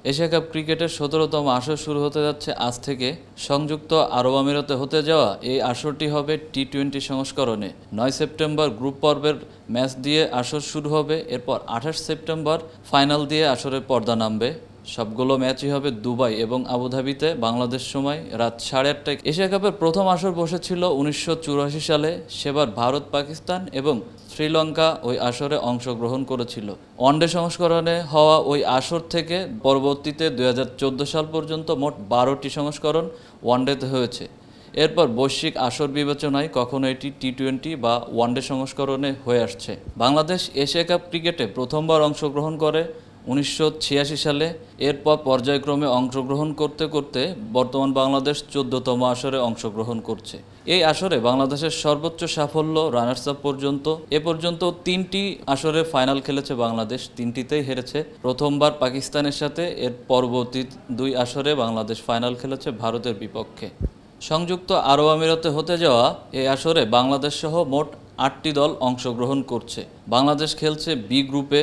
Asia cup ক্রিকেটের ১৭তম আসর শুরু হতে যাচ্ছে আজ থেকে। সংযুক্ত আরব আমিরাতে হতে যাওয়া এই আসরটি হবে টি-20 সংস্করণে। ৯ সেপ্টেম্বর গ্রুপ পর্বের ম্যাচ দিয়ে আসর শুরু হবে, এরপর ২৮ সেপ্টেম্বর ফাইনাল দিয়ে আসরের পর্দা নামবে। সবগুলো ম্যাচই হবে দুবাই এবং আবুধাবিতে বাংলাদেশ সময় রাত ৮:৩০টায়। এশিয়া কাপের প্রথম আসর বসেছিল ১৯৮৪ সালে। সেবার ভারত, পাকিস্তান এবং শ্রীলঙ্কা ওই আসরে অংশগ্রহণ করেছিল। ওয়ানডে সংস্করণে হওয়া ওই আসর থেকে পরবর্তীতে ২০১৪ সাল পর্যন্ত মোট ১২টি সংস্করণ ওয়ানডেতে হয়েছে। এরপর বৈশ্বিক আসর বিবেচনায় কখনো এটি টি-20 বা ওয়ানডে সংস্করণে হয়ে আসছে। বাংলাদেশ এশিয়া কাপ ক্রিকেটে প্রথমবার অংশগ্রহণ করে ১৯৮৬ সালে। এরপর পর্যায়ক্রমে অংশগ্রহণ করতে করতে বর্তমান বাংলাদেশ ১৪তম আসরে অংশগ্রহণ করছে। এই আসরে বাংলাদেশের সর্বোচ্চ সাফল্য রানার্স আপ পর্যন্ত। এ পর্যন্ত ৩টি আসরে ফাইনাল খেলেছে বাংলাদেশ, ৩টিতেই হেরেছে। প্রথমবার পাকিস্তানের সাথে, এর পরবর্তী ২ আসরে বাংলাদেশ ফাইনাল খেলেছে ভারতের বিপক্ষে। সংযুক্ত আরব আমিরাতে হতে যাওয়া এই আসরে বাংলাদেশ সহ মোট ৮টি দল অংশগ্রহণ করছে। বাংলাদেশ খেলছে বি গ্রুপে।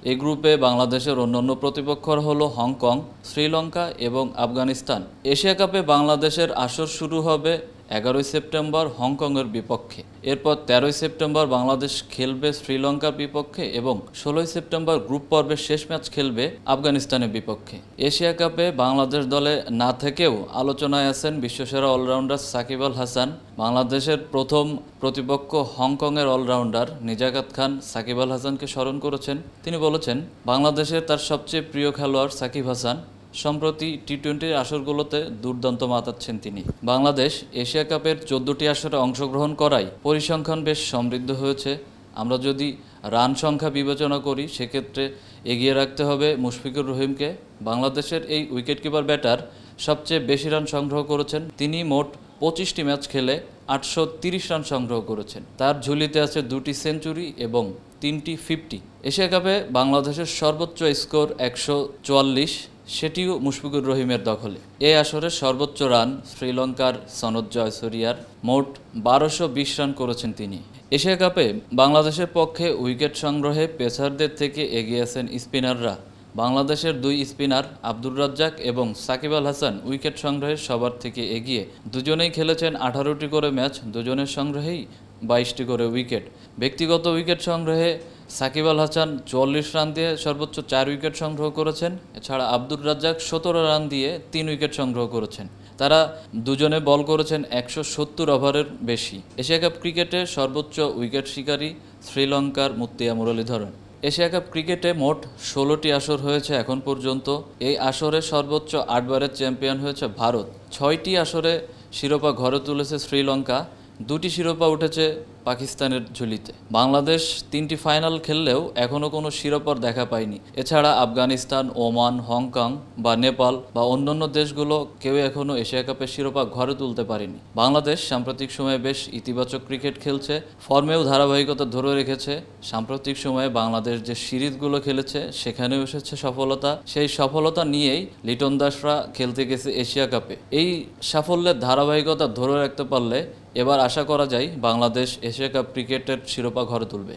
এই গ্রুপে বাংলাদেশের অন্যান্য প্রতিপক্ষরা হলো হংকং, শ্রীলঙ্কা এবং আফগানিস্তান। এশিয়া কাপে বাংলাদেশের আসর শুরু হবে ১১ সেপ্টেম্বর হংকংয়ের বিপক্ষে। এরপর ১৩ সেপ্টেম্বর বাংলাদেশ খেলবে শ্রীলঙ্কার বিপক্ষে এবং ১৬ সেপ্টেম্বর গ্রুপ পর্বের শেষ ম্যাচ খেলবে আফগানিস্তানের বিপক্ষে। এশিয়া কাপে বাংলাদেশ দলে না থেকেও আলোচনায় আছেন বিশ্বসেরা অলরাউন্ডার সাকিব আল হাসান। বাংলাদেশের প্রথম প্রতিপক্ষ হংকংয়ের অলরাউন্ডার নিজাকাত খান সাকিব আল হাসানকে স্মরণ করেছেন। তিনি বলেছেন, বাংলাদেশের তার সবচেয়ে প্রিয় খেলোয়াড় সাকিব হাসান। সম্প্রতি টি-20 আসরগুলোতে দুর্দান্ত মাতাচ্ছেন তিনি। বাংলাদেশ এশিয়া কাপের ১৪টি আসরে অংশগ্রহণ করায় পরিসংখ্যান বেশ সমৃদ্ধ হয়েছে। আমরা যদি রান সংখ্যা বিবেচনা করি, সেক্ষেত্রে এগিয়ে রাখতে হবে মুশফিকুর রহিমকে। বাংলাদেশের এই উইকেটকিপার ব্যাটার সবচেয়ে বেশি রান সংগ্রহ করেছেন। তিনি মোট ২৫টি ম্যাচ খেলে ৮৩০ রান সংগ্রহ করেছেন। তার ঝুলিতে আছে ২টি সেঞ্চুরি এবং 3টি 50। এশিয়া কাপে বাংলাদেশের সর্বোচ্চ স্কোর ১৪৪, সেটিও মুশফিকুর রহিমের দখলে। এই আসরে সর্বোচ্চ রান শ্রীলঙ্কার সনদ জয়সূরিয়ার, মোট ১২২০ রান করেছেন তিনি। এশিয়া কাপে বাংলাদেশের পক্ষে উইকেট সংগ্রহে পেসারদের থেকে এগিয়ে আছেন স্পিনাররা। বাংলাদেশের ২ স্পিনার আব্দুর রাজ্জাক এবং সাকিব আল হাসান উইকেট সংগ্রহে সবার থেকে এগিয়ে। দুজনেই খেলেছেন ১৮টি করে ম্যাচ, দুজনের সংগ্রহেই ২২টি করে উইকেট। ব্যক্তিগত উইকেট সংগ্রহে সাকিব আল হাসান ৪৪ রান দিয়ে সর্বোচ্চ ৪ উইকেট সংগ্রহ করেছেন। এছাড়া আব্দুর রাজ্জাক ১৭ রান দিয়ে ৩ উইকেট সংগ্রহ করেছেন। তারা দুজনে বল করেছেন ১৭০ ওভারের বেশি। এশিয়া কাপ ক্রিকেটে সর্বোচ্চ উইকেট শিকারী শ্রীলঙ্কার মুত্তিয়া মুরলীধরন। এশিয়া কাপ ক্রিকেটে মোট ১৬টি আসর হয়েছে এখন পর্যন্ত। এই আসরে সর্বোচ্চ ৮বারের চ্যাম্পিয়ন হয়েছে ভারত। ৬টি আসরে শিরোপা ঘরে তুলেছে শ্রীলঙ্কা। ২টি শিরোপা উঠেছে পাকিস্তানের ঝুলিতে। বাংলাদেশ ৩টি ফাইনাল খেললেও এখনও কোনো শিরোপার দেখা পায়নি। এছাড়া আফগানিস্তান, ওমান, হংকং বা নেপাল বা অন্যান্য দেশগুলো কেউ এখনও এশিয়া কাপের শিরোপা ঘরে তুলতে পারেনি। বাংলাদেশ সাম্প্রতিক সময়ে বেশ ইতিবাচক ক্রিকেট খেলছে, ফর্মেও ধারাবাহিকতা ধরে রেখেছে। সাম্প্রতিক সময়ে বাংলাদেশ যে সিরিজগুলো খেলেছে সেখানেও এসেছে সফলতা। সেই সফলতা নিয়েই লিটন দাসরা খেলতে গেছে এশিয়া কাপে। এই সাফল্যের ধারাবাহিকতা ধরে রাখতে পারলে এবার আশা করা যায় বাংলাদেশ এশিয়া কাপ ক্রিকেটের শিরোপা ঘরে তুলবে।